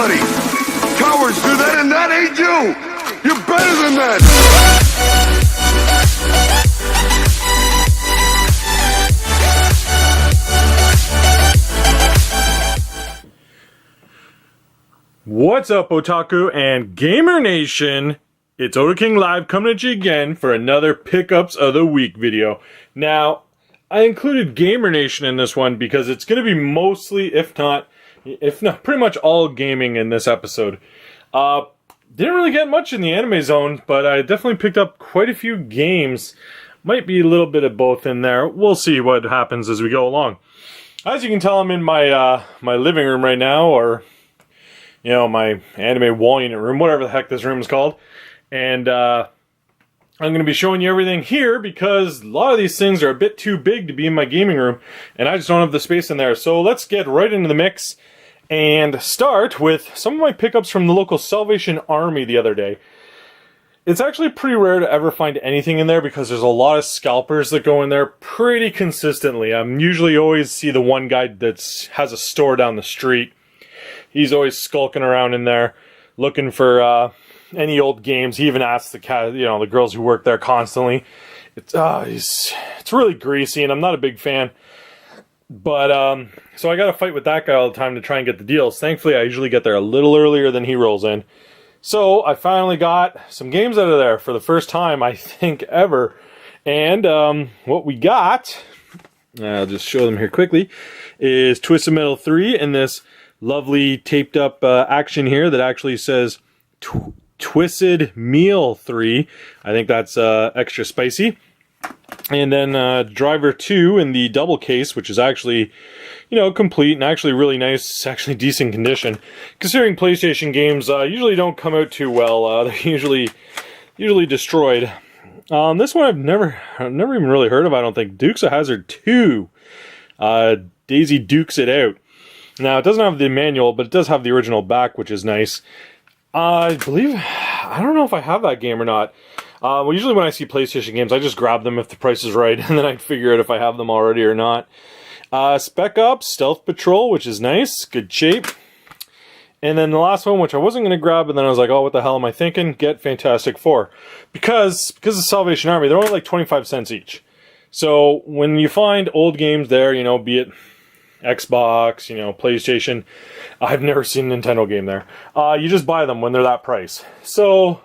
anybody. Cowards do that, and that ain't you. You're better than that. What's up, Otaku and Gamer Nation? It's Oda King Live coming at you again for another Pickups of the Week video. Now, I included Gamer Nation in this one because it's going to be mostly, if not, pretty much all gaming in this episode. Didn't really get much in the anime zone, but I definitely picked up quite a few games. Might be a little bit of both in there. We'll see what happens as we go along. As you can tell, I'm in my my living room right now, or you know, my anime wall unit room, whatever the heck this room is called. And I'm going to be showing you everything here because a lot of these things are a bit too big to be in my gaming room, and I just don't have the space in there. So let's get right into the mix and start with some of my pickups from the local Salvation Army the other day. It's actually pretty rare to ever find anything in there because there's a lot of scalpers that go in there pretty consistently. I'm usually always see the one guy that has a store down the street. He's always skulking around in there, looking for any old games. He even asks the girls who work there constantly. It's really greasy, and I'm not a big fan. But so I got to fight with that guy all the time to try and get the deals. Thankfully, I usually get there a little earlier than he rolls in. So I finally got some games out of there for the first time, I think, ever. And what we got, I'll just show them here quickly, is Twisted Metal 3 and this lovely taped up action here that actually says Twisted Meal 3. I think that's extra spicy. And then Driver 2 in the double case, which is actually, you know, complete and actually really nice. It's actually decent condition. Considering PlayStation games usually don't come out too well. They're usually destroyed. This one I've never even really heard of, I don't think. Dukes of Hazzard 2. Daisy dukes it out. Now, it doesn't have the manual, but it does have the original back, which is nice. I don't know if I have that game or not. Well, usually when I see PlayStation games, I just grab them if the price is right, and then I figure out if I have them already or not. Spec Ops, Stealth Patrol, which is nice, good shape. And then the last one, which I wasn't going to grab, and then I was like, oh, what the hell am I thinking? Get Fantastic Four. Because of Salvation Army, they're only like 25 cents each. So when you find old games there, you know, be it Xbox, you know, PlayStation. I've never seen a Nintendo game there. You just buy them when they're that price. So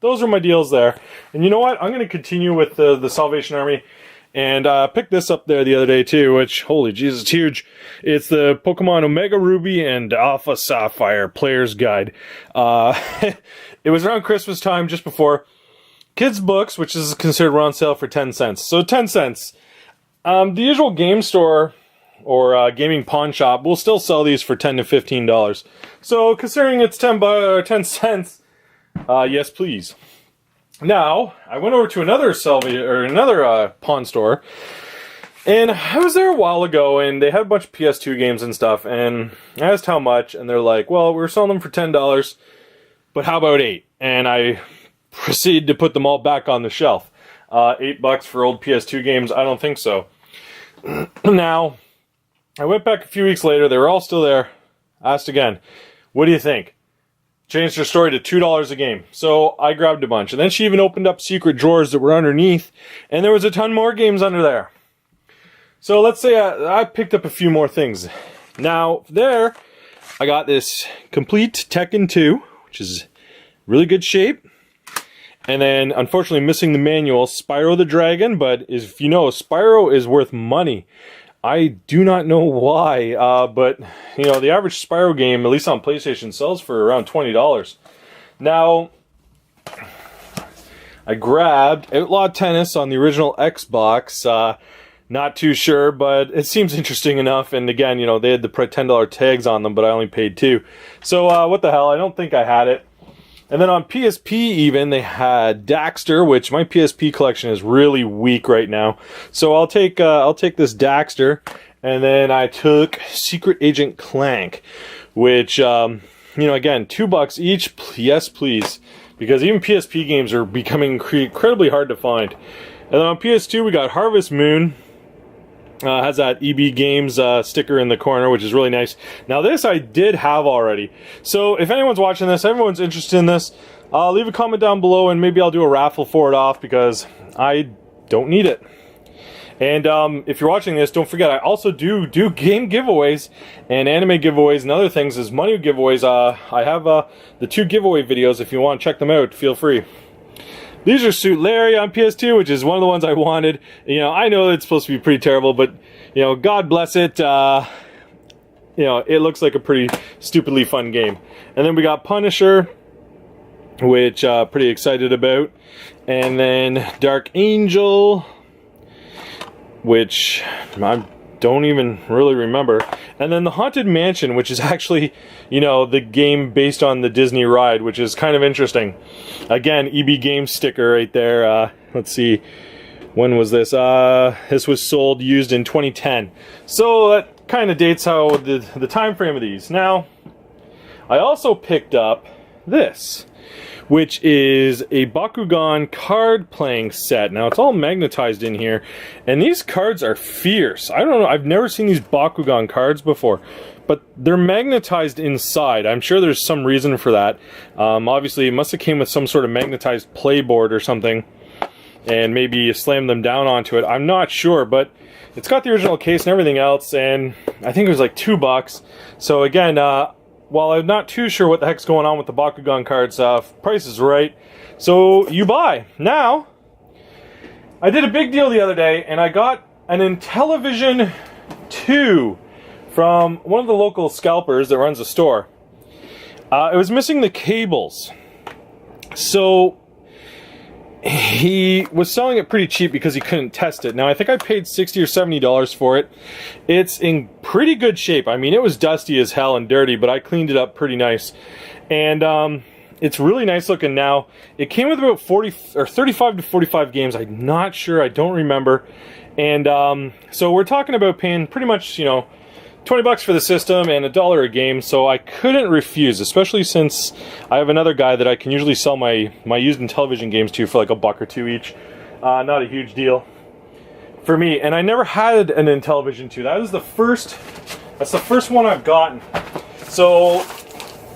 those are my deals there. And you know what? I'm going to continue with the Salvation Army. And picked this up there the other day too, which, holy Jesus, it's huge. It's the Pokemon Omega Ruby and Alpha Sapphire Player's Guide. It was around Christmas time, just before. Kids Books, which is considered on sale for 10 cents. So 10 cents. The usual game store or gaming pawn shop will still sell these for $10 to $15. So considering it's 10 cents, yes please. Now, I went over to another pawn store, and I was there a while ago, and they had a bunch of PS2 games and stuff, and I asked how much, and they're like, well, we're selling them for $10, but how about $8? And I proceeded to put them all back on the shelf. $8 for old PS2 games? I don't think so. Now, I went back a few weeks later, they were all still there, asked again, what do you think? Changed her story to $2 a game. So I grabbed a bunch. And then she even opened up secret drawers that were underneath, and there was a ton more games under there. So let's say I picked up a few more things. Now, there, I got this complete Tekken 2, which is really good shape. And then, unfortunately, missing the manual, Spyro the Dragon, but if you know, Spyro is worth money. I do not know why, but, you know, the average Spyro game, at least on PlayStation, sells for around $20. Now, I grabbed Outlaw Tennis on the original Xbox. Not too sure, but it seems interesting enough. And again, you know, they had the $10 tags on them, but I only paid $2. So, what the hell, I don't think I had it. And then on PSP even, they had Daxter, which my PSP collection is really weak right now. So I'll take this Daxter, and then I took Secret Agent Clank, which, you know, again, $2 each, yes please. Because even PSP games are becoming incredibly hard to find. And then on PS2, we got Harvest Moon, Has that EB Games sticker in the corner, which is really nice. Now this I did have already. So if anyone's watching this, everyone's interested in this, leave a comment down below and maybe I'll do a raffle for it off because I don't need it. And if you're watching this, don't forget I also do game giveaways and anime giveaways and other things as money giveaways. I have the 2 giveaway videos. If you want to check them out, feel free. Leisure Suit Larry on PS2, which is one of the ones I wanted. You know, I know it's supposed to be pretty terrible, but, you know, God bless it. You know, it looks like a pretty stupidly fun game. And then we got Punisher, which pretty excited about. And then Dark Angel, which I don't even really remember. And then the Haunted Mansion, which is actually, you know, the game based on the Disney ride, which is kind of interesting. Again, EB Games sticker right there. Let's see, when was this? This was sold used in 2010. So that kind of dates how the time frame of these. Now, I also picked up this, which is a Bakugan card playing set. Now it's all magnetized in here, and these cards are fierce. I don't know, I've never seen these Bakugan cards before, but they're magnetized inside. I'm sure there's some reason for that. Obviously it must have came with some sort of magnetized playboard or something, and maybe you slam them down onto it. I'm not sure, but it's got the original case and everything else, and I think it was like $2. So again, while I'm not too sure what the heck's going on with the Bakugan cards, price is right, so you buy. Now, I did a big deal the other day, and I got an Intellivision 2 from one of the local scalpers that runs a store. It was missing the cables, so he was selling it pretty cheap because he couldn't test it. Now, I think I paid $60 or $70 for it. It's in pretty good shape. I mean, it was dusty as hell and dirty, but I cleaned it up pretty nice. And it's really nice looking now. It came with about 40 or 35 to 45 games. I'm not sure. I don't remember. And so we're talking about paying pretty much, you know, $20 for the system and $1 a game, so I couldn't refuse, especially since I have another guy that I can usually sell my used Intellivision games to for like $1 or $2 each. Not a huge deal for me, and I never had an Intellivision 2. That's the first one I've gotten, so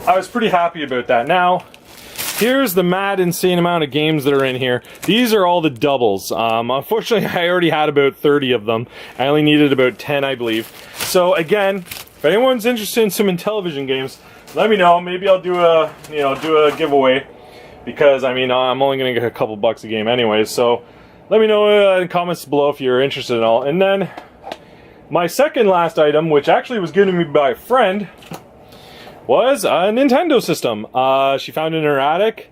I was pretty happy about that. Now, here's the mad insane amount of games that are in here. These are all the doubles. Unfortunately, I already had about 30 of them. I only needed about 10, I believe. So again, if anyone's interested in some Intellivision games, let me know. Maybe I'll do a giveaway, because I mean I'm only gonna get a couple bucks a game anyways. So let me know in the comments below if you're interested in all. And then my second last item, which actually was given to me by a friend, was a Nintendo system. She found it in her attic,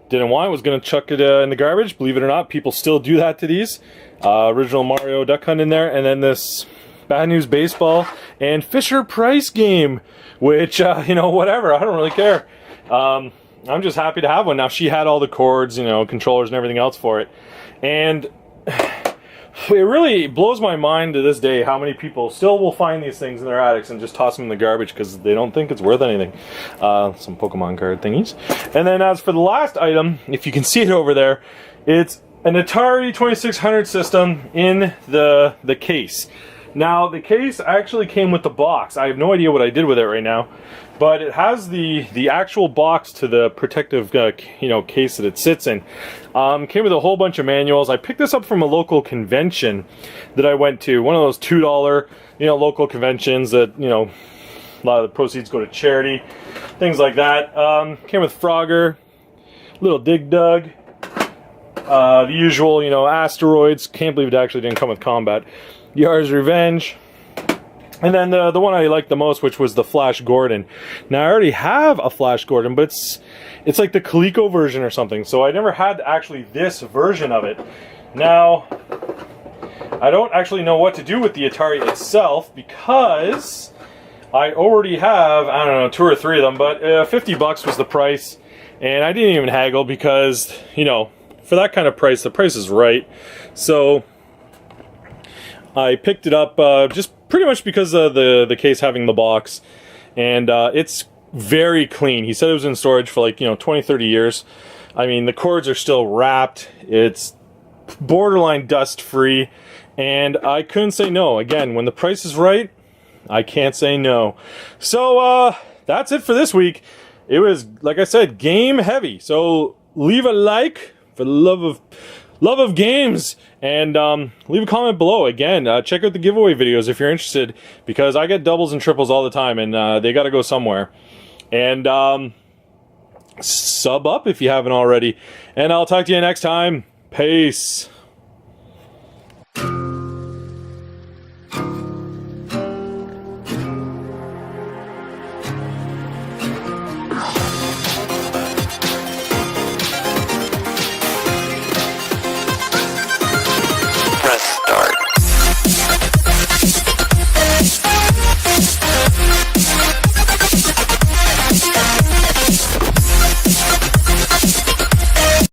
didn't want it, was going to chuck it in the garbage. Believe it or not, people still do that to these. Original Mario Duck Hunt in there, and then this Bad News Baseball and Fisher-Price game, which, you know, whatever, I don't really care. I'm just happy to have one. Now, she had all the cords, you know, controllers and everything else for it. And it really blows my mind to this day how many people still will find these things in their attics and just toss them in the garbage because they don't think it's worth anything. Some Pokemon card thingies. And then as for the last item, if you can see it over there, it's an Atari 2600 system in the case. Now, the case actually came with the box. I have no idea what I did with it right now, but it has the actual box to the protective you know, case that it sits in. Came with a whole bunch of manuals. I picked this up from a local convention that I went to, one of those $2 you know, local conventions that, you know, a lot of the proceeds go to charity, things like that. Came with Frogger, Little Dig Dug, the usual, you know, asteroids. Can't believe it actually didn't come with combat. Yar's Revenge, and then the one I liked the most, which was the Flash Gordon. Now, I already have a Flash Gordon, but it's like the Coleco version or something, so I never had actually this version of it. Now, I don't actually know what to do with the Atari itself, because I already have, I don't know, 2 or 3 of them, but $50 was the price, and I didn't even haggle because, you know, for that kind of price, the price is right. So I picked it up just pretty much because of the case having the box, and it's very clean. He said it was in storage for like, you know, 20-30 years. I mean, the cords are still wrapped. It's borderline dust free, and I couldn't say no. Again, when the price is right, I can't say no. So that's it for this week. It was, like I said, game heavy. So leave a like for the love of games, and leave a comment below. Again, check out the giveaway videos if you're interested, because I get doubles and triples all the time, and they got to go somewhere. And sub up if you haven't already. And I'll talk to you next time. Peace.